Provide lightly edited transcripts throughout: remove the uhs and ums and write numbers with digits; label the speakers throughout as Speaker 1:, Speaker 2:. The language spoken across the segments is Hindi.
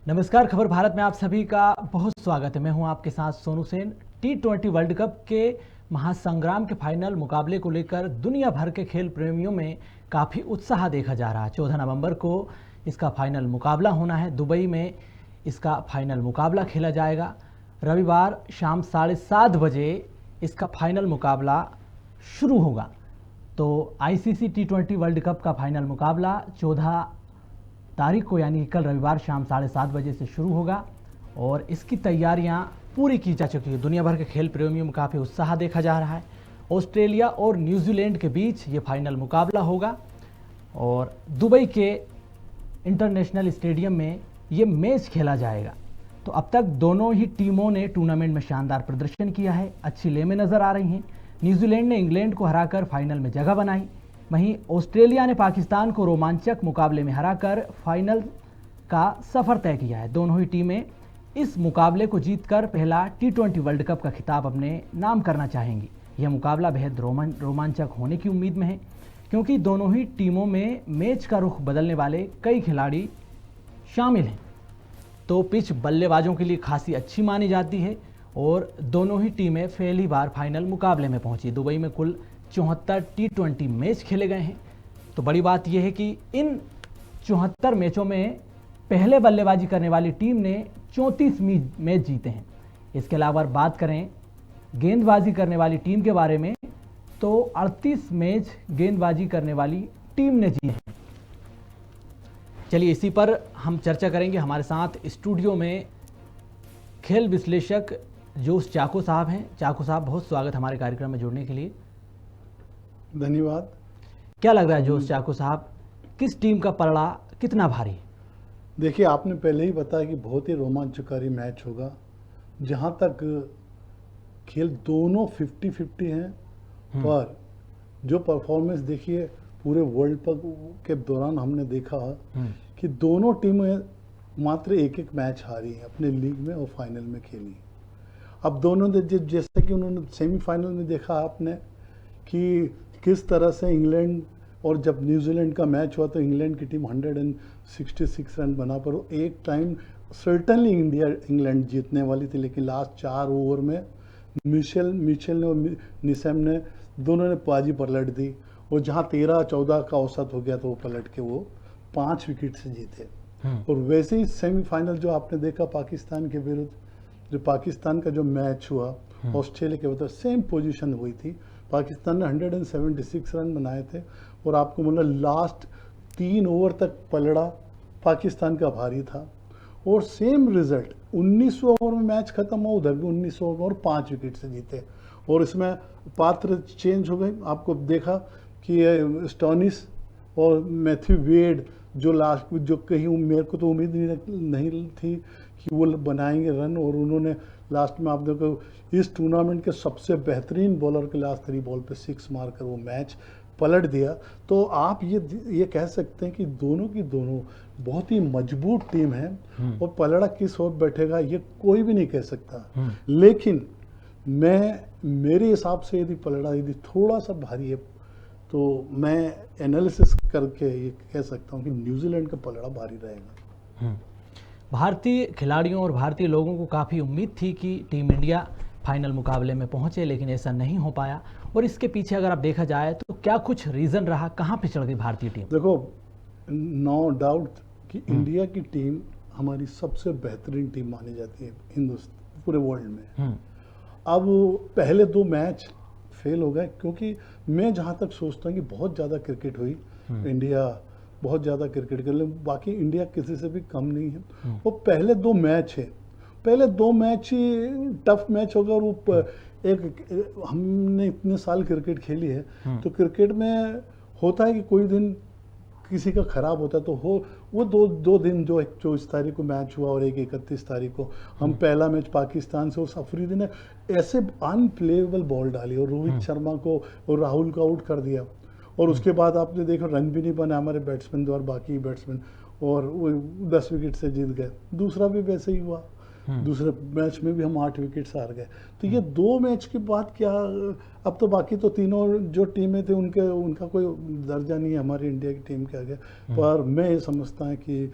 Speaker 1: नमस्कार, खबर भारत में आप सभी का बहुत स्वागत है। मैं हूं आपके साथ Sonu Sen. T20 world cup के महासंग्राम के फाइनल मुकाबले को लेकर दुनिया भर के खेल प्रेमियों में काफ़ी उत्साह देखा जा रहा है। 14 नवंबर को इसका फाइनल मुकाबला होना है। दुबई में इसका फाइनल मुकाबला खेला जाएगा। रविवार शाम 7:30 बजे इसका फाइनल मुकाबला शुरू होगा। तो ICC T20 वर्ल्ड कप का फाइनल मुकाबला 14 तारीख को यानी कल रविवार शाम 7:30 बजे से शुरू होगा और इसकी तैयारियां पूरी की जा चुकी है। दुनिया भर के खेल प्रेमियों में काफ़ी उत्साह देखा जा रहा है। ऑस्ट्रेलिया और न्यूजीलैंड के बीच ये फाइनल मुकाबला होगा और दुबई के इंटरनेशनल स्टेडियम में ये मैच खेला जाएगा। तो अब तक दोनों ही टीमों ने टूर्नामेंट में शानदार प्रदर्शन किया है, अच्छी ले में नज़र आ रही हैं। न्यूजीलैंड ने इंग्लैंड को हराकर फाइनल में जगह बनाई, वहीं ऑस्ट्रेलिया ने पाकिस्तान को रोमांचक मुकाबले में हराकर फाइनल का सफर तय किया है। दोनों ही टीमें इस मुकाबले को जीतकर पहला T20 वर्ल्ड कप का खिताब अपने नाम करना चाहेंगी। यह मुकाबला बेहद रोमांचक होने की उम्मीद में है, क्योंकि दोनों ही टीमों में मैच का रुख बदलने वाले कई खिलाड़ी शामिल हैं। तो पिच बल्लेबाजों के लिए खासी अच्छी मानी जाती है और दोनों ही टीमें पहली बार फाइनल मुकाबले में पहुंची। दुबई में कुल 74 T20 मैच खेले गए हैं। तो बड़ी बात यह है कि इन 74 मैचों में पहले बल्लेबाजी करने वाली टीम ने 34 मैच जीते हैं। इसके अलावा बात करें गेंदबाजी करने वाली टीम के बारे में, तो 38 मैच गेंदबाजी करने वाली टीम ने जीते हैं। चलिए इसी पर हम चर्चा करेंगे। हमारे साथ स्टूडियो में खेल विश्लेषक जोश चाको साहब हैं। चाको साहब, बहुत स्वागत हमारे कार्यक्रम में जुड़ने के लिए।
Speaker 2: धन्यवाद।
Speaker 1: क्या लग रहा है जोश चाको साहब, किस टीम का पलड़ा कितना भारी है?
Speaker 2: देखिए, आपने पहले ही बताया कि बहुत ही रोमांचकारी मैच होगा। जहां तक खेल दोनों 50-50 हैं, पर जो परफॉर्मेंस देखिए पूरे वर्ल्ड कप के दौरान हमने देखा कि दोनों टीमें मात्र एक मैच हारी हैं अपने लीग में और फाइनल में खेली। अब दोनों ने जैसे कि उन्होंने सेमीफाइनल में देखा आपने कि किस तरह से इंग्लैंड और जब न्यूजीलैंड का मैच हुआ तो इंग्लैंड की टीम 166 रन बना, पर एक टाइम सर्टनली इंग्लैंड जीतने वाली थी, लेकिन लास्ट 4 ओवर में मिचेल ने और निसैम ने दोनों ने बाजी पलट दी और जहां 13-14 का औसत हो गया तो वो पलट के वो 5 विकेट से जीते। और वैसे ही सेमीफाइनल जो आपने देखा पाकिस्तान के विरुद्ध, जो पाकिस्तान का जो मैच हुआ ऑस्ट्रेलिया के विरुद्ध, सेम पोजीशन हुई थी। पाकिस्तान ने 176 रन बनाए थे और आपको मतलब लास्ट 3 ओवर तक पलड़ा पाकिस्तान का भारी था और सेम रिजल्ट 19 ओवर में मैच खत्म हुआ, उधर भी 19 ओवर में और 5 विकेट से जीते। और इसमें पात्र चेंज हो गई। आपको देखा कि स्टोनिस और मैथ्यू वेड जो लास्ट जो कहीं मेरे को तो उम्मीद नहीं थी कि वो बनाएंगे रन, और उन्होंने लास्ट में आप देखो इस टूर्नामेंट के सबसे बेहतरीन बॉलर के लास्ट 3 बॉल पे 6 मारकर वो मैच पलट दिया। तो आप ये कह सकते हैं कि दोनों की दोनों बहुत ही मजबूत टीम है और पलड़ा किस ओर बैठेगा ये कोई भी नहीं कह सकता। लेकिन मेरे हिसाब से यदि थोड़ा सा भारी है तो मैं एनालिसिस करके ये कह सकता हूँ कि न्यूजीलैंड का पलड़ा भारी रहेगा।
Speaker 1: भारतीय खिलाड़ियों और भारतीय लोगों को काफ़ी उम्मीद थी कि टीम इंडिया फाइनल मुकाबले में पहुंचे, लेकिन ऐसा नहीं हो पाया। और इसके पीछे अगर आप देखा जाए तो क्या कुछ रीज़न रहा, कहाँ पिछड़ गई भारतीय टीम?
Speaker 2: देखो, नो डाउट कि इंडिया की टीम हमारी सबसे बेहतरीन टीम मानी जाती है हिंदुस्तान पूरे वर्ल्ड में। अब पहले 2 मैच फेल हो गए, क्योंकि मैं जहाँ तक सोचता हूँ कि बहुत ज़्यादा क्रिकेट हुई, इंडिया बहुत ज़्यादा क्रिकेट कर ले, बाकी इंडिया किसी से भी कम नहीं है। और पहले 2 मैच है, पहले 2 मैच ही टफ मैच होगा। और वो हमने इतने साल क्रिकेट खेली है तो क्रिकेट में होता है कि कोई दिन किसी का खराब होता है तो वो दो दिन जो 24 तारीख को मैच हुआ और एक 31 तारीख को हम पहला मैच पाकिस्तान से, उस अफरीदी ने ऐसे अनप्लेएबल बॉल डाली और रोहित शर्मा को और राहुल को आउट कर दिया। और उसके बाद आपने देखा रन भी नहीं बने हमारे बैट्समैन और बाकी बैट्समैन, और वो 10 विकेट से जीत गए। दूसरा भी वैसे ही हुआ, दूसरे मैच में भी हम 8 विकेट से हार गए। तो ये 2 मैच के बाद क्या, अब तो बाकी तो तीनों जो टीमें थे उनका कोई दर्जा नहीं है हमारी इंडिया की टीम के आगे। पर मैं ये समझता है कि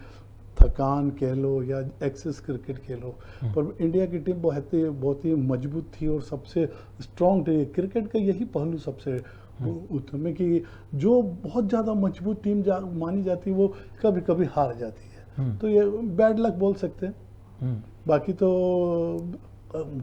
Speaker 2: थकान कह लो या एक्सेस क्रिकेट कह लो, पर इंडिया की टीम बहुत ही मजबूत थी और सबसे स्ट्रांग थी। क्रिकेट का यही पहलू सबसे उत्तम है कि जो बहुत ज़्यादा मजबूत टीम मानी जाती है वो कभी कभी हार जाती है, तो ये बैड लक बोल सकते हैं। बाकी तो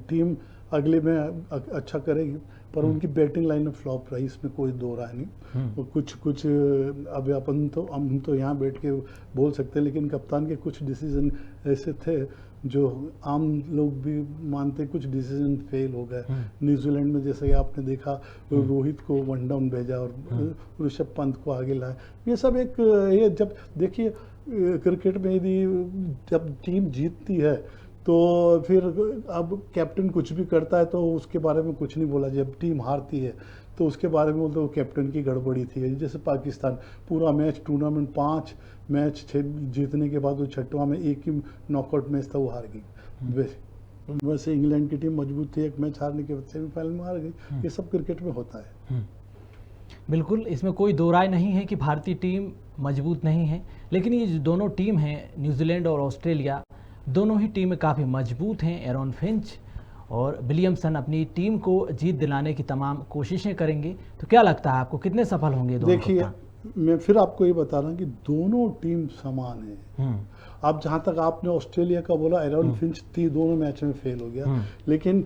Speaker 2: टीम अगले में अच्छा करेगी, पर उनकी बैटिंग लाइन फ्लॉप रही, इसमें कोई दो राय नहीं। और कुछ अब हम तो यहाँ बैठ के बोल सकते हैं, लेकिन कप्तान के कुछ डिसीजन ऐसे थे जो आम लोग भी मानते, कुछ डिसीजन फेल हो गए। न्यूजीलैंड में जैसे आपने देखा, रोहित को वन डाउन भेजा और ऋषभ पंत को आगे लाया। ये सब ये जब देखिए क्रिकेट में यदि जब टीम जीतती है तो फिर अब कैप्टन कुछ भी करता है तो उसके बारे में कुछ नहीं बोला। जब टीम हारती है तो उसके बारे में बोलते वो कैप्टन की गड़बड़ी थी। जैसे पाकिस्तान पूरा मैच टूर्नामेंट 5 मैच 6 जीतने के बाद वो छठवां में एक ही नॉकआउट मैच था, वो हार गई। वैसे इंग्लैंड की टीम मजबूत थी, एक मैच हारने के बाद सेमीफाइनल में हार गई। ये सब क्रिकेट में होता है।
Speaker 1: बिल्कुल, इसमें कोई दो राय नहीं है कि भारतीय टीम मजबूत नहीं है, लेकिन ये जो दोनों टीम हैं, न्यूजीलैंड और ऑस्ट्रेलिया, दोनों ही टीमें काफ़ी मजबूत हैं। एरॉन फिंच और विलियमसन अपनी टीम को जीत दिलाने की तमाम कोशिशें करेंगे। तो क्या लगता है आपको, कितने सफल होंगे दोनों?
Speaker 2: देखिए, मैं फिर आपको ये बता रहा हूँ कि दोनों टीम समान है। अब जहाँ तक आपने ऑस्ट्रेलिया का बोला, एरॉन फिंच दोनों मैच में फेल हो गया, लेकिन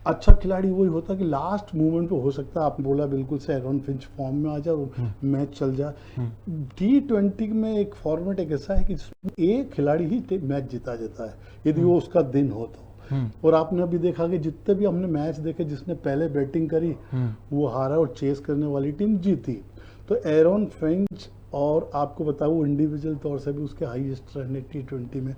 Speaker 2: अच्छा खिलाड़ी वही होता कि लास्ट मोमेंट पे हो सकता है, आपने बोला बिल्कुल से, एरॉन फिंच फॉर्म में आ जाए और मैच चल जाए। T20 में एक फॉर्मेट एक ऐसा है कि जिसमें एक खिलाड़ी ही मैच जीता जाता है यदि वो उसका दिन हो तो। और आपने अभी देखा कि जितने भी हमने मैच देखे, जिसने पहले बैटिंग करी वो हारा और चेस करने वाली टीम जीती। तो एरॉन फिंच, और आपको बताऊँ इंडिविजुअल तौर से भी उसके हाईएस्ट रन है T20 में,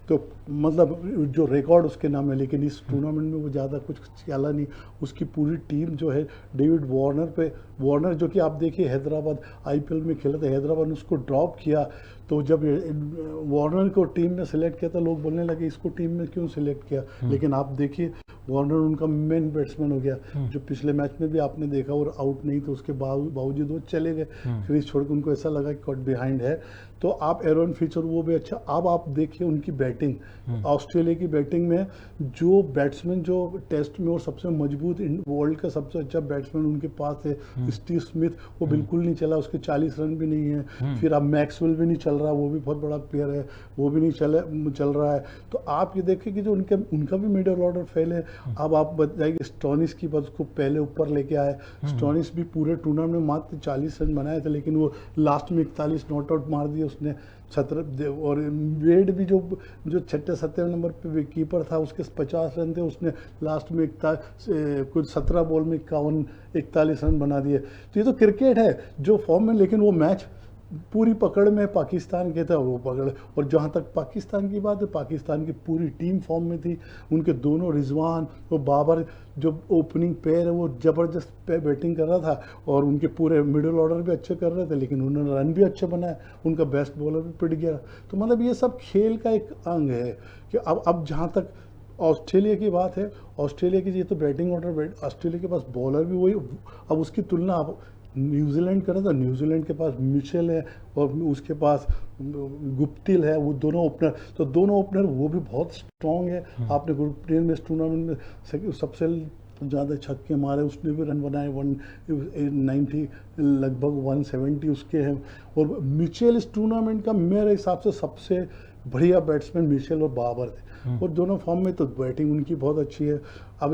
Speaker 2: तो मतलब जो रिकॉर्ड उसके नाम है। लेकिन इस टूर्नामेंट में वो ज़्यादा कुछ चला नहीं। उसकी पूरी टीम जो है डेविड वार्नर जो कि आप देखिए हैदराबाद IPL में खेला था, हैदराबाद ने उसको ड्रॉप किया। तो जब वार्नर को टीम में सिलेक्ट किया था, लोग बोलने लगे इसको टीम में क्यों सिलेक्ट किया, लेकिन आप देखिए वार्नर उनका मेन बैट्समैन हो गया, जो पिछले मैच में भी आपने देखा, और आउट नहीं तो उसके बावजूद वो चले गए क्रीज छोड़ के। उनको ऐसा लगा कि कट बिहाइंड है। तो आप एरॉन फिंच और वो भी अच्छा। अब आप देखिए उनकी बैटिंग, ऑस्ट्रेलिया की बैटिंग में जो बैट्समैन जो टेस्ट में और सबसे मजबूत वर्ल्ड का सबसे अच्छा बैट्समैन उनके पास है स्टीव स्मिथ, वो बिल्कुल नहीं चला, उसके 40 रन भी नहीं है। फिर अब मैक्सवेल भी नहीं चल रहा, वो भी बहुत बड़ा प्लेयर है, वो भी नहीं चल रहा है। तो आप ये देखिए कि जो उनका भी मिडिल ऑर्डर फेल है। अब आप बताइए स्टोनिस की बात, उसको पहले ऊपर लेके आए। स्टोनिस भी पूरे टूर्नामेंट में मात्र 40 रन बनाए थे, लेकिन वो लास्ट में 41 नॉट आउट मार दिए उसने। 17 और वेड भी जो 6-7 नंबर पे कीपर था, उसके 50 रन थे, उसने लास्ट में कुछ 17 बॉल में 41 रन बना दिए। तो ये तो क्रिकेट है जो फॉर्म में, लेकिन वो मैच पूरी पकड़ में पाकिस्तान के था, वो पकड़। और जहाँ तक पाकिस्तान की बात है, पाकिस्तान की पूरी टीम फॉर्म में थी। उनके दोनों रिजवान और बाबर जो ओपनिंग पेयर है वो ज़बरदस्त बैटिंग कर रहा था, और उनके पूरे मिडिल ऑर्डर भी अच्छे कर रहे थे, लेकिन उन्होंने रन भी अच्छे बनाए। उनका बेस्ट बॉलर भी पिट गया। तो मतलब ये सब खेल का एक अंग है कि अब जहाँ तक ऑस्ट्रेलिया की बात है, ऑस्ट्रेलिया की ये तो बैटिंग ऑर्डर, ऑस्ट्रेलिया के पास बॉलर भी वही। अब उसकी तुलना अब न्यूजीलैंड करें तो न्यूजीलैंड के पास मिचेल है और उसके पास गुप्टिल है, वो दोनों ओपनर। तो दोनों ओपनर वो भी बहुत स्ट्रॉन्ग है। आपने गुप्टिल में इस टूर्नामेंट में सबसे ज़्यादा छक्के मारे, उसने भी रन बनाए 190, लगभग 170 उसके हैं। और मिचेल इस टूर्नामेंट का मेरे हिसाब से सबसे बढ़िया बैट्समैन मिचेल और बाबर थे। और दोनों फॉर्म में तो बैटिंग उनकी बहुत अच्छी है। अब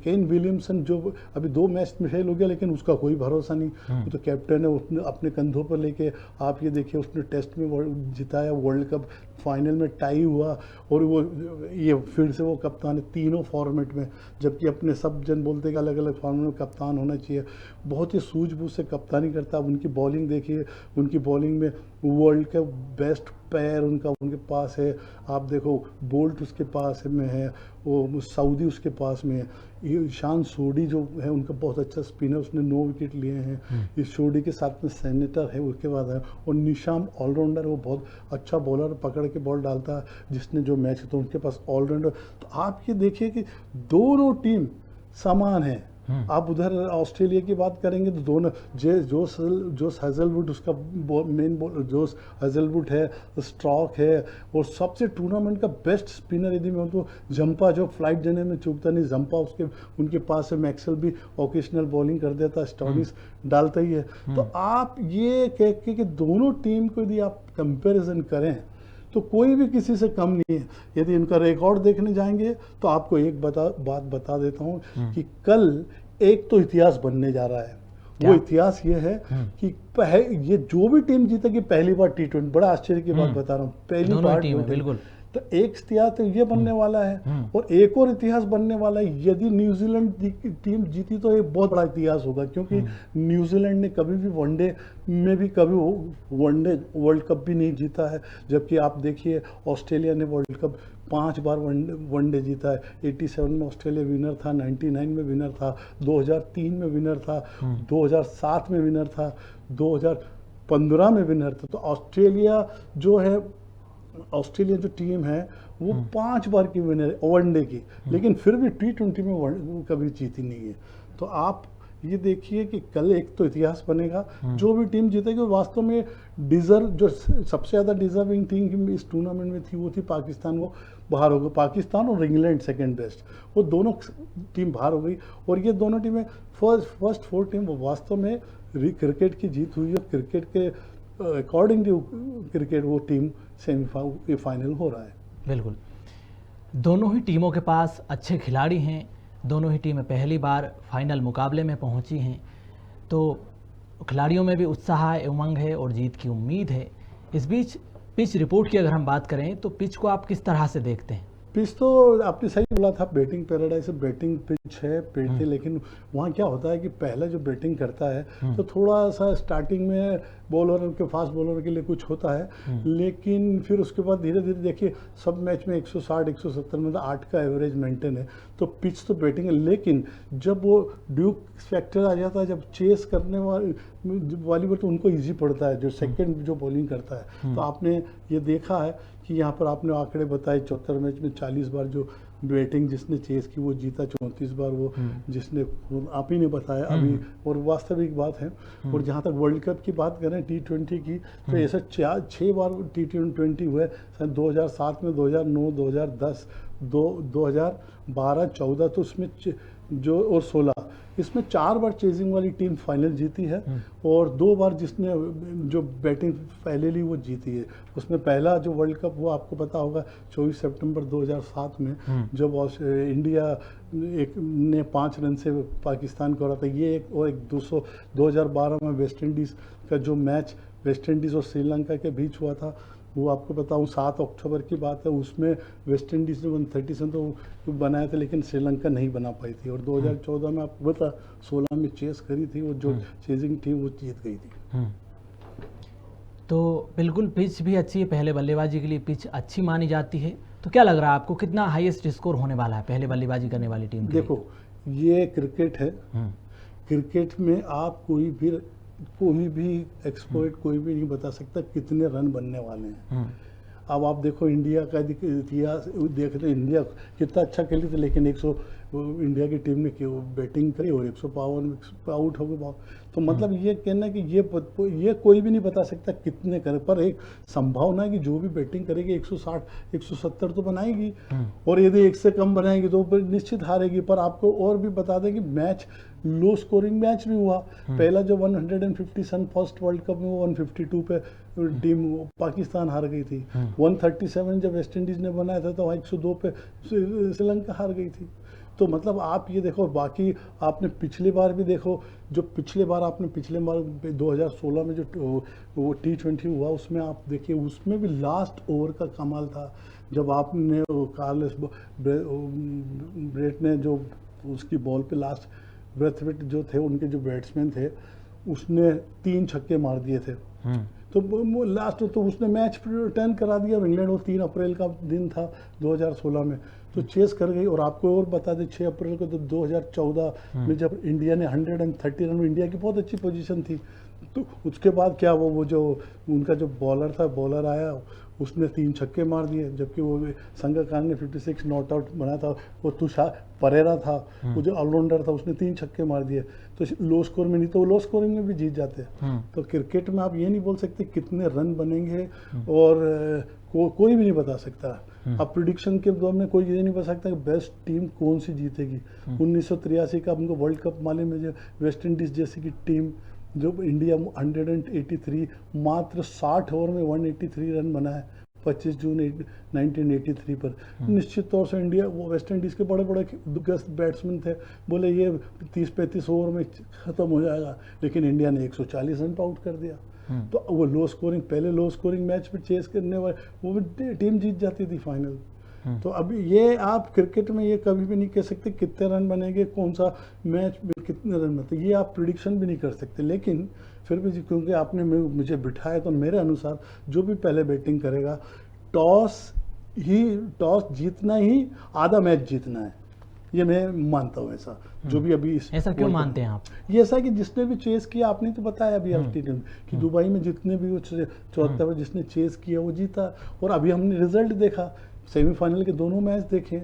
Speaker 2: केन विलियमसन जो अभी 2 मैच में फेल हो गया, लेकिन उसका कोई भरोसा नहीं। वो तो कैप्टन है, उसने अपने कंधों पर लेके, आप ये देखिए उसने टेस्ट में जिताया, वर्ल्ड कप फाइनल में टाई हुआ, और वो ये फिर से वो कप्तान है तीनों फॉर्मेट में। जबकि अपने सब जन बोलते हैं कि अलग अलग फॉर्मेट में कप्तान होना चाहिए। बहुत ही सूझबूझ से कप्तानी करता। अब उनकी बॉलिंग देखिए, उनकी बॉलिंग में वर्ल्ड का बेस्ट पैर उनके पास है। आप देखो बोल्ट उसके पास में है, वो सऊदी उसके पास में है। ये ईशान सोडी जो है उनका बहुत अच्छा स्पिनर, उसने 9 विकेट लिए हैं। इस सोडी के साथ में सेनेटर है उसके बाद है, और निशाम ऑलराउंडर, वो बहुत अच्छा बॉलर, पकड़ के बॉल डालता है, जिसने जो मैच है तो उनके पास ऑलराउंडर। तो आप ये देखिए कि दोनों टीम समान है, आप उधर ऑस्ट्रेलिया की बात करेंगे तो दोनों जोस हेजलवुड, उसका मेन जोस हेजलवुड है, स्ट्रॉक है, और सबसे टूर्नामेंट का बेस्ट स्पिनर यदि मैं तो जंपा, जो फ्लाइट देने में चूकता नहीं, जंपा उसके उनके पास है। मैक्सवेल भी ओकेशनल बॉलिंग कर देता है, स्टॉनिस डालता ही है। तो आप ये कह के कि दोनों टीम को यदि आप कंपैरिजन करें तो कोई भी किसी से कम नहीं है। यदि इनका रिकॉर्ड देखने जाएंगे तो आपको एक बात बता देता हूँ कि कल एक तो इतिहास बनने जा रहा है। वो इतिहास ये है कि ये जो भी टीम जीतेगी पहली बार T20, बड़ा आश्चर्य की बात बता रहा हूँ, पहली बार
Speaker 1: बिल्कुल।
Speaker 2: तो एक इतिहास तो ये बनने वाला है, और एक और इतिहास बनने वाला है। यदि न्यूजीलैंड टीम जीती तो एक बहुत बड़ा इतिहास होगा, क्योंकि न्यूजीलैंड ने कभी भी वनडे में भी कभी वनडे वर्ल्ड कप भी नहीं जीता है, जबकि आप देखिए ऑस्ट्रेलिया ने वर्ल्ड कप 5 बार वनडे जीता है। 87 में ऑस्ट्रेलिया विनर था, 99 में विनर था, 2003 में विनर था, 2007 में विनर था, 2015 में विनर था। तो ऑस्ट्रेलिया जो टीम है वो 5 बार की विनर है वनडे की, लेकिन फिर भी T20 में कभी जीती नहीं है। तो आप ये देखिए कि कल एक तो इतिहास बनेगा, जो भी टीम जीतेगी वास्तव में जो सबसे ज़्यादा डिजर्विंग टीम इस टूर्नामेंट में थी वो थी पाकिस्तान। वो बाहर हो गई, पाकिस्तान और इंग्लैंड सेकंड बेस्ट, वो दोनों टीम बाहर हो गई। और ये दोनों टीमें फर्स्ट 4 टीम वो वास्तव में क्रिकेट की जीत हुई है। क्रिकेट के अकॉर्डिंग टू क्रिकेट वो टीम सेमीफाइनल हो रहा है।
Speaker 1: बिल्कुल, दोनों ही टीमों के पास अच्छे खिलाड़ी हैं, दोनों ही टीमें पहली बार फाइनल मुकाबले में पहुंची हैं, तो खिलाड़ियों में भी उत्साह है, उमंग है और जीत की उम्मीद है। इस बीच पिच रिपोर्ट की अगर हम बात करें तो पिच को आप किस तरह से देखते हैं?
Speaker 2: पिच तो आपने सही बोला था, बैटिंग पैराडाइज बैटिंग पिच है पेटे, लेकिन वहाँ क्या होता है कि पहले जो बैटिंग करता है तो थोड़ा सा स्टार्टिंग में फास्ट बॉलर के लिए कुछ होता है, लेकिन फिर उसके बाद धीरे धीरे देखिए सब मैच में 160 170 में 8 का एवरेज मेंटेन है। तो पिच तो बैटिंग है, लेकिन जब वो ड्यूक फैक्टर आ जाता है, जब चेस करने वाली बार तो उनको ईजी पड़ता है, जो सेकंड जो बॉलिंग करता है। तो आपने ये देखा है कि यहाँ पर आपने आंकड़े बताए, 74 मैच में 40 बार जो बैटिंग जिसने चेस की वो जीता, 34 बार वो जिसने, आप ही ने बताया अभी, और वास्तविक बात है। और जहाँ तक वर्ल्ड कप की बात करें T20 की, तो ऐसे 6 बार T20 हुए, सन 2007 में, 2009, 2010, 2012, 14, तो उसमें जो और 16, इसमें 4 बार चेजिंग वाली टीम फाइनल जीती है, और 2 बार जिसने जो बैटिंग पहले ली वो जीती है। उसमें पहला जो वर्ल्ड कप वो आपको पता होगा 24 सितंबर 2007 में, जब इंडिया ने 5 रन से पाकिस्तान को हरा था। ये एक 2012 में वेस्ट इंडीज़ का जो मैच वेस्ट इंडीज़ और श्रीलंका के बीच हुआ था, वो आपको बताऊं 7 अक्टूबर की बात है। उसमें वेस्ट इंडीज़ ने 130 रन तो बनाए थे, लेकिन श्रीलंका नहीं बना पाई थी। और 2014 में आपको पता 16 में चेस करी थी, वो जो चेजिंग थी वो जीत गई थी।
Speaker 1: तो बिल्कुल पिच भी अच्छी है, पहले बल्लेबाजी के लिए पिच अच्छी मानी जाती है। तो क्या लग रहा है आपको, कितना हाईएस्ट स्कोर होने वाला है पहले बल्लेबाजी करने वाली टीम के?
Speaker 2: देखो, ये क्रिकेट है, क्रिकेट में आप कोई भी एक्सपर्ट कोई भी नहीं बता सकता कितने रन बनने वाले हैं। अब आप देखो इंडिया का इतिहास देख रहे हैं, इंडिया कितना अच्छा खेली थी, लेकिन इंडिया की टीम ने बैटिंग करी और 152 आउट हो गए। तो मतलब ये कहना है कि ये कोई भी नहीं बता सकता कितने करे, पर एक संभावना है कि जो भी बैटिंग करेगी 160 170 तो बनाएगी, और यदि 1 से कम बनाएगी तो निश्चित हारेगी। पर आपको और भी बता दें कि मैच लो स्कोरिंग मैच भी हुआ। पहला जो 150 सन फर्स्ट वर्ल्ड कप में वो 152 पे टीम पाकिस्तान हार गई थी। 137 जब वेस्ट इंडीज ने बनाया था तो 102 पे श्रीलंका हार गई थी। तो मतलब आप ये देखो, बाकी आपने पिछली बार भी देखो, जो पिछले बार 2016 में जो वो T20 हुआ, उसमें आप देखिए उसमें भी लास्ट ओवर का कमाल था, जब आपने कार्लोस ब्रेट ने जो उसकी बॉल पे लास्ट ब्रेथवेट जो थे उनके जो बैट्समैन थे, उसने 3 छक्के मार दिए थे। तो लास्ट तो उसने मैच टर्न करा दिया। और इंग्लैंड वो 3 अप्रैल का दिन था 2016 में, तो चेस कर गई। और आपको और बता दें 6 अप्रैल को तो 2014 में जब इंडिया ने 130 रन में, इंडिया की बहुत अच्छी पोजीशन थी, तो उसके बाद क्या वो जो उनका जो बॉलर आया उसने 3 छक्के मार दिए, जबकि वो संगकारा ने 56 नॉट आउट बनाया था, वो तुषार परेरा था वो जो ऑलराउंडर था, उसने 3 छक्के मार दिए। तो लो स्कोर में नहीं तो वो लो स्कोरिंग में भी जीत जाते हैं। तो क्रिकेट में आप ये नहीं बोल सकते कितने रन बनेंगे, और कोई भी नहीं बता सकता। अब प्रिडिक्शन के दौर में कोई ये नहीं बता सकता कि बेस्ट टीम कौन सी जीतेगी। 1983 का हमको वर्ल्ड कप मालूम है, जो वेस्ट इंडीज जैसी की टीम, जो इंडिया 183 मात्र 60 ओवर में 183 रन बनाए 25 जून 1983 पर। निश्चित तौर से इंडिया, वो वेस्ट इंडीज़ के बड़े बड़े दिग्गज बैट्समैन थे, बोले ये 30-35 ओवर में ख़त्म हो जाएगा, लेकिन इंडिया ने 140 रन पर आउट कर दिया। तो वो लो स्कोरिंग, पहले लो स्कोरिंग मैच में चेस करने वाले वो भी टीम जीत जाती थी फाइनल। तो अभी ये आप क्रिकेट में ये कभी भी नहीं कह सकते कितने रन बनेंगे, कौन सा मैच में कितने रन बनते, ये आप प्रिडिक्शन भी नहीं कर सकते। लेकिन फिर भी क्योंकि आपने मुझे बिठाया, तो मेरे अनुसार जो भी पहले बैटिंग करेगा, टॉस जीतना ही आधा मैच जीतना है, ये मैं मानता हूँ ऐसा। जो भी अभी
Speaker 1: ऐसा क्यों मानते हैं आप?
Speaker 2: ये ऐसा है कि जिसने भी चेस किया, आपने तो बताया अभी टी20 कि दुबई में जितने भी वो 74 जिसने चेस किया वो जीता। और अभी हमने रिजल्ट देखा, सेमीफाइनल के दोनों मैच देखे,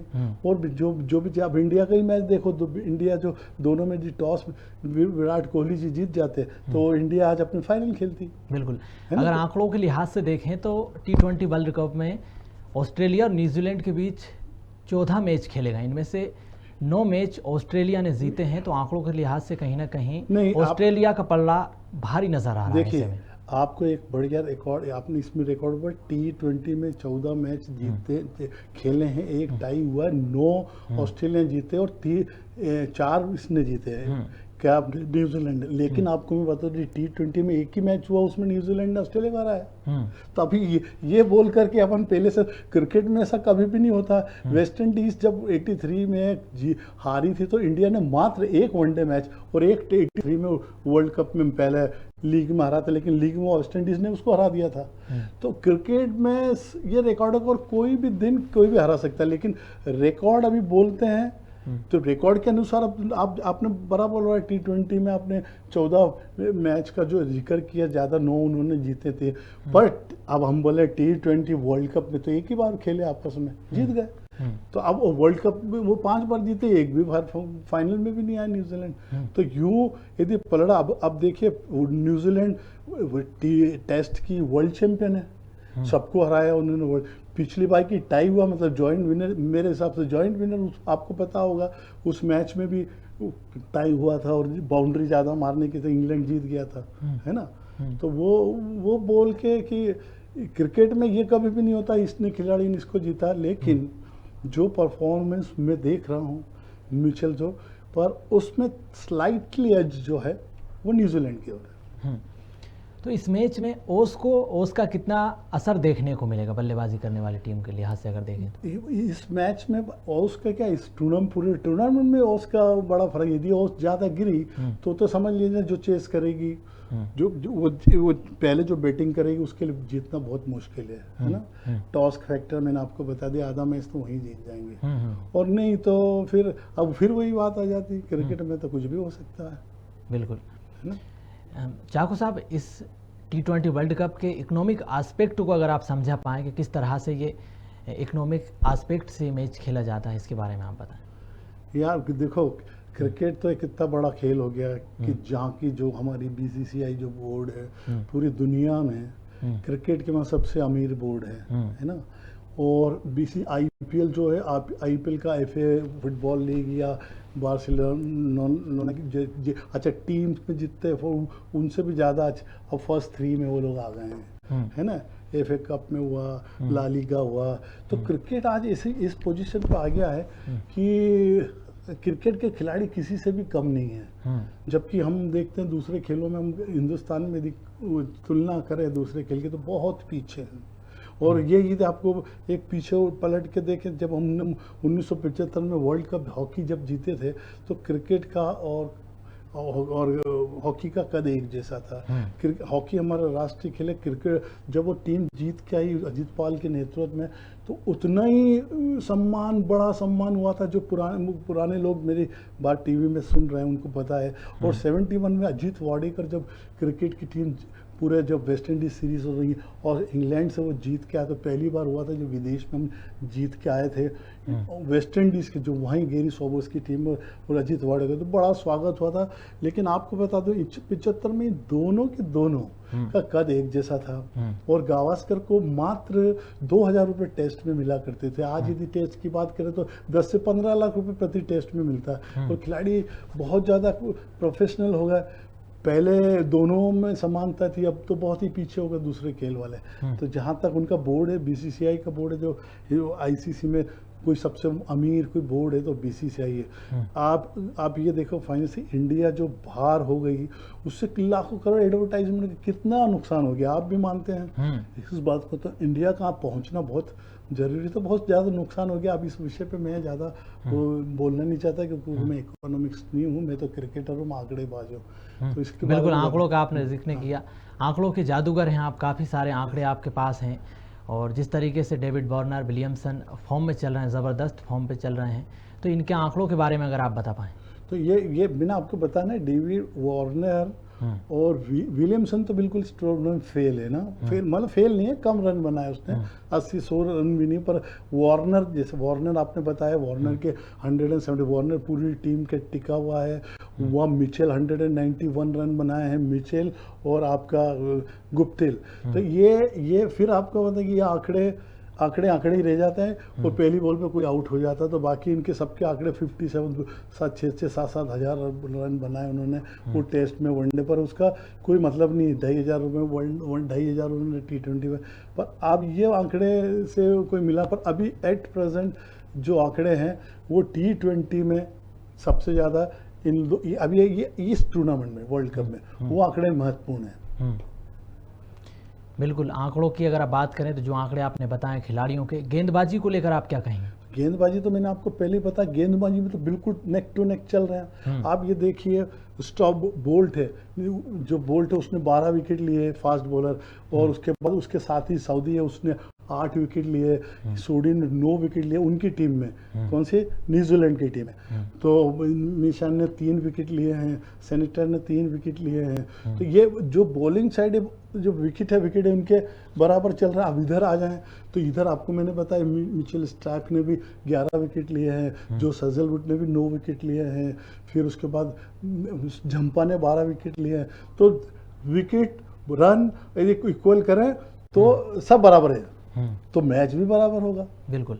Speaker 2: और जो भी आप इंडिया का ही मैच देखो, इंडिया जो दोनों में जी टॉस विराट कोहली जी जीत जाते तो इंडिया आज अपनी फाइनल खेलती।
Speaker 1: बिल्कुल। अगर आंकड़ों के लिहाज से देखें तो T20 वर्ल्ड कप में ऑस्ट्रेलिया और न्यूजीलैंड के बीच 14 मैच खेले गए, इनमें से 9 मैच ऑस्ट्रेलिया ने जीते हैं। तो आंकड़ों के लिहाज से कहीं ना कहीं ऑस्ट्रेलिया का पल्ला भारी नजर आ रहा है।
Speaker 2: देखिए, आपको एक बढ़िया रिकॉर्ड, आपने इसमें रिकॉर्ड पर T20 में 14 मैच जीते खेले हैं, एक टाई हुआ, 9 ऑस्ट्रेलिया जीते और 4 इसने जीते हैं क्या न्यूजीलैंड। लेकिन आपको मैं बता दूं T20 में एक ही मैच हुआ, उसमें न्यूजीलैंड ने ऑस्ट्रेलिया को हराया। तो अभी ये बोल करके अपन पहले से, क्रिकेट में ऐसा कभी भी नहीं होता। वेस्ट इंडीज जब 83 में हारी थी तो इंडिया ने मात्र एक वनडे मैच और एक 83 में वर्ल्ड कप में पहले लीग में हरा था, लेकिन लीग में वेस्ट इंडीज ने उसको हरा दिया था। तो क्रिकेट में ये रिकॉर्ड है, और कोई भी दिन कोई भी हरा सकता है, लेकिन रिकॉर्ड अभी बोलते हैं तो रिकॉर्ड के अनुसार आपने बराबर बोला। T20 में आपने 14 मैच का जो जिक्र किया, ज़्यादा 9 उन्होंने जीते थे, बट अब हम बोले T20 वर्ल्ड कप में तो एक ही बार खेले आपस में, जीत गए। तो अब वर्ल्ड कप में वो 5 बार जीते, एक भी बार फाइनल में भी नहीं आया न्यूजीलैंड। तो यूँ यदि पलड़ा, अब देखिए न्यूजीलैंड टेस्ट की वर्ल्ड चैंपियन है, सबको हराया उन्होंने। पिछली बार की टाई हुआ, मतलब जॉइंट विनर, मेरे हिसाब से जॉइंट विनर, आपको पता होगा उस मैच में भी टाई हुआ था और बाउंड्री ज़्यादा मारने की, तो इंग्लैंड जीत गया था, है ना। तो वो बोल के कि क्रिकेट में ये कभी भी नहीं होता इसने खिलाड़ी ने इसको जीता, लेकिन जो परफॉर्मेंस मैं देख रहा हूँ मिचेल जो, पर उसमें स्लाइटली एज जो है वो न्यूजीलैंड की ओर है।
Speaker 1: तो इस मैच में ओस का कितना असर देखने को मिलेगा बल्लेबाजी करने वाली टीम के लिहाज से अगर देखें तो?
Speaker 2: इस मैच में ओस का क्या, इस पूरे टूर्नामेंट में ओस का बड़ा फर्क, यदि ओस ज़्यादा गिरी तो समझ लीजिए जो चेस करेगी, जो वो पहले जो बैटिंग करेगी उसके लिए जीतना बहुत मुश्किल है ना। टॉस फैक्टर मैंने आपको बता दिया, आधा मैच तो वहीं जीत जाएंगे, और नहीं तो फिर वही बात आ जाती, क्रिकेट में तो कुछ भी हो सकता है।
Speaker 1: बिल्कुल, है ना। चाकू साहब, इस T20 वर्ल्ड कप के इकोनॉमिक एस्पेक्ट को अगर आप समझा पाएँ कि किस तरह से ये इकोनॉमिक एस्पेक्ट से मैच खेला जाता है, इसके बारे में आप बताएं।
Speaker 2: यार देखो, क्रिकेट तो एक इतना बड़ा खेल हो गया कि जहाँ की जो हमारी BCCI जो बोर्ड है पूरी दुनिया में क्रिकेट के में सबसे अमीर बोर्ड है ना। और IPL जो है, IPL का FA फुटबॉल लीग या बार्सिलोना की अच्छा टीम्स में जितने उनसे भी ज़्यादा अब फर्स्ट 3 में वो लोग आ गए हैं, है ना। FA कप में हुआ, ला लीगा हुआ, तो क्रिकेट आज इस पोजीशन पर आ गया है कि क्रिकेट के खिलाड़ी किसी से भी कम नहीं है। जबकि हम देखते हैं दूसरे खेलों में, हम हिंदुस्तान में तुलना करें दूसरे खेल के तो बहुत पीछे हैं। और ये आपको एक पीछे पलट के देखें, जब हमने 1975 में वर्ल्ड कप हॉकी जब जीते थे तो क्रिकेट का और हॉकी का कद एक जैसा था। हॉकी हमारा राष्ट्रीय खेल है, क्रिकेट जब वो टीम जीत के आई अजीत पाल के नेतृत्व में, तो उतना ही बड़ा सम्मान हुआ था। जो पुराने लोग मेरी बात टीवी में सुन रहे हैं उनको पता है। और 71 में अजीत वाडेकर जब क्रिकेट की टीम पूरे जो वेस्ट इंडीज सीरीज हो रही है और इंग्लैंड से वो जीत के आए, तो पहली बार हुआ था जो विदेश में हम जीत के आए थे वेस्ट इंडीज़ के, जो वहीं गेरी सोबर्स की टीम और अजीत वाडेकर, तो बड़ा स्वागत हुआ था। लेकिन आपको बता दो 75 में दोनों के दोनों का कद एक जैसा था और गावस्कर को मात्र 2,000 रुपये टेस्ट में मिला करते थे। आज यदि टेस्ट की बात करें तो 10 से 15 लाख रुपए प्रति टेस्ट में मिलता है और खिलाड़ी बहुत ज़्यादा प्रोफेशनल हो गए। पहले दोनों में समानता थी, अब तो बहुत ही पीछे हो गए दूसरे खेल वाले। तो जहाँ तक उनका बोर्ड है, बीसीसीआई का बोर्ड है, जो आईसीसी में कोई सबसे अमीर कोई बोर्ड है तो बीसीसीआई है। आप ये देखो फाइनल से इंडिया जो बाहर हो गई, उससे लाखों करोड़ एडवर्टाइजमेंट का कितना नुकसान हो गया, आप भी मानते हैं इस बात को। तो इंडिया का पहुंचना बहुत जरूरी, तो बहुत ज़्यादा नुकसान हो गया। अब इस विषय पे मैं ज़्यादा बोलना नहीं चाहता क्योंकि मैं इकोनॉमिक्स नहीं हूँ, मैं तो क्रिकेटर हूँ, आंकड़ेबाज हूँ। तो इसके
Speaker 1: बिल्कुल आंकड़ों का आपने जिक्र किया, आंकड़ों के जादूगर हैं आप, काफ़ी सारे आंकड़े आपके पास हैं और जिस तरीके से डेविड वार्नर, विलियमसन फॉर्म में चल रहे हैं, ज़बरदस्त फॉर्म पे चल रहे हैं, तो इनके आंकड़ों के बारे में अगर आप बता पाएँ।
Speaker 2: तो ये बिना आपको बताना, डेविड वार्नर और विलियमसन तो बिल्कुल स्ट्रोक फेल है ना, फेल मतलब फेल नहीं है, कम रन बनाए उसने, 80-100 रन भी नहीं। पर वार्नर, जैसे वार्नर आपने बताया, वार्नर के 170, वार्नर पूरी टीम के टिका हुआ है। वह मिचेल 191 रन बनाए हैं, मिचेल और आपका गुप्टिल। तो ये फिर आपको पता है कि ये आंकड़े ही रह जाते हैं और पहली बॉल पे कोई आउट हो जाता है, तो बाकी इनके सबके आंकड़े 57, 6-7 हज़ार रन बनाए उन्होंने वो टेस्ट में, वनडे पर उसका कोई मतलब नहीं। 2,500 रुपये 2,500 उन्होंने T20 में। पर अब ये आंकड़े से कोई मिला, पर अभी एट प्रेजेंट जो आंकड़े हैं वो T20 में सबसे ज़्यादा अभी ये इस टूर्नामेंट में, वर्ल्ड कप में वो आंकड़े महत्वपूर्ण हैं।
Speaker 1: बिल्कुल, आंकड़ों की अगर आप बात करें तो जो आंकड़े आपने बताए खिलाड़ियों के, गेंदबाजी को लेकर आप क्या कहेंगे?
Speaker 2: गेंदबाजी तो मैंने आपको पहले ही बताया, गेंदबाजी में तो बिल्कुल नेक टू नेक चल रहे हैं। आप ये देखिए, स्टॉप बोल्ट है, जो बोल्ट है उसने 12 विकेट लिए, फास्ट बॉलर, और उसके बाद उसके साथ ही सऊदी है, उसने 8 विकेट लिए, सोडी ने 9 विकेट लिए उनकी टीम में, कौन सी, न्यूजीलैंड की टीम है। तो निशान ने 3 विकेट लिए हैं, सेनेटर ने 3 विकेट लिए हैं। तो ये जो बॉलिंग साइड है, जो विकेट है उनके बराबर चल रहा है। अब इधर आ जाएं तो इधर आपको मैंने बताया, मिचेल स्टार्क ने भी 11 विकेट लिए हैं, जो सजलवुड ने भी 9 विकेट लिए हैं, फिर उसके बाद झंपा ने 12 विकेट लिए हैं। तो विकेट रन यदि इक्वल करें तो सब बराबर है, तो मैच भी बराबर होगा।
Speaker 1: बिल्कुल।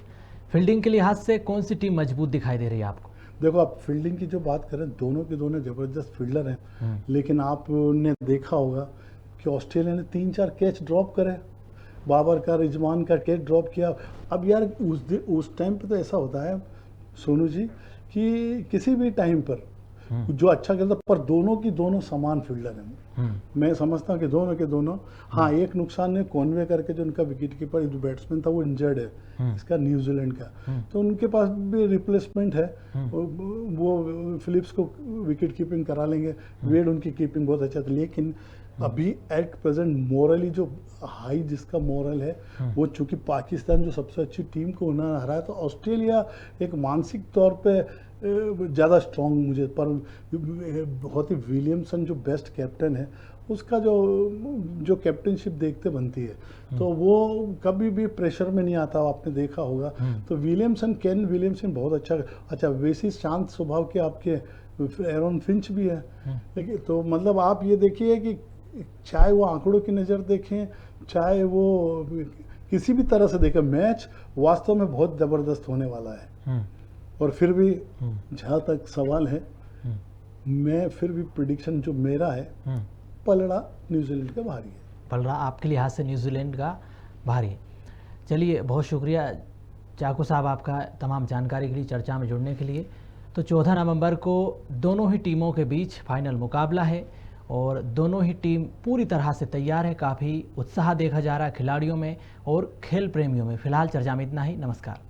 Speaker 1: फील्डिंग के लिहाज से कौन सी टीम मजबूत दिखाई दे रही है आपको?
Speaker 2: देखो, आप फील्डिंग की जो बात करें, दोनों के दोनों जबरदस्त फील्डर हैं, लेकिन आपने देखा होगा कि ऑस्ट्रेलिया ने 3-4 कैच ड्रॉप करे, बाबर का, रिजवान का कैच ड्रॉप किया। अब यार उस टाइम पे तो ऐसा होता है सोनू जी कि किसी भी टाइम पर जो अच्छा खेलता, पर दोनों की दोनों समान फील्डर हैं। मैं समझता हूँ कि दोनों के दोनों, हाँ एक नुकसान है, कॉनवे करके जो उनका विकेट कीपर जो बैट्समैन था वो इंजर्ड है, इसका न्यूजीलैंड का, तो उनके पास भी रिप्लेसमेंट है, वो फिलिप्स को विकेट कीपिंग करा लेंगे। वेड उनकी कीपिंग बहुत अच्छा था, लेकिन अभी एट प्रेजेंट मोरली जो हाई जिसका मोरल है, वो चूंकि पाकिस्तान जो सबसे अच्छी टीम को उन्होंने हराया, तो ऑस्ट्रेलिया एक मानसिक तौर पे ज़्यादा स्ट्रॉन्ग मुझे, पर बहुत ही विलियमसन जो बेस्ट कैप्टन है, उसका जो कैप्टनशिप देखते बनती है, तो वो कभी भी प्रेशर में नहीं आता, आपने देखा होगा। तो केन विलियमसन बहुत अच्छा वैसी शांत स्वभाव के आपके एरन फिंच भी है। लेकिन तो मतलब आप ये देखिए कि चाहे वो आंकड़ों की नज़र देखें, चाहे वो किसी भी तरह से देखें, मैच वास्तव में बहुत ज़बरदस्त होने वाला है। और फिर भी जहाँ तक सवाल है, मैं फिर भी प्रिडिक्शन जो मेरा है, पलड़ा न्यूजीलैंड का भारी है।
Speaker 1: पलड़ा आपके लिहाज से न्यूजीलैंड का भारी है। चलिए, बहुत शुक्रिया चाकू साहब आपका तमाम जानकारी के लिए, चर्चा में जुड़ने के लिए। तो 14 नवंबर को दोनों ही टीमों के बीच फाइनल मुकाबला है और दोनों ही टीम पूरी तरह से तैयार है। काफ़ी उत्साह देखा जा रहा है खिलाड़ियों में और खेल प्रेमियों में। फिलहाल चर्चा में इतना ही। नमस्कार।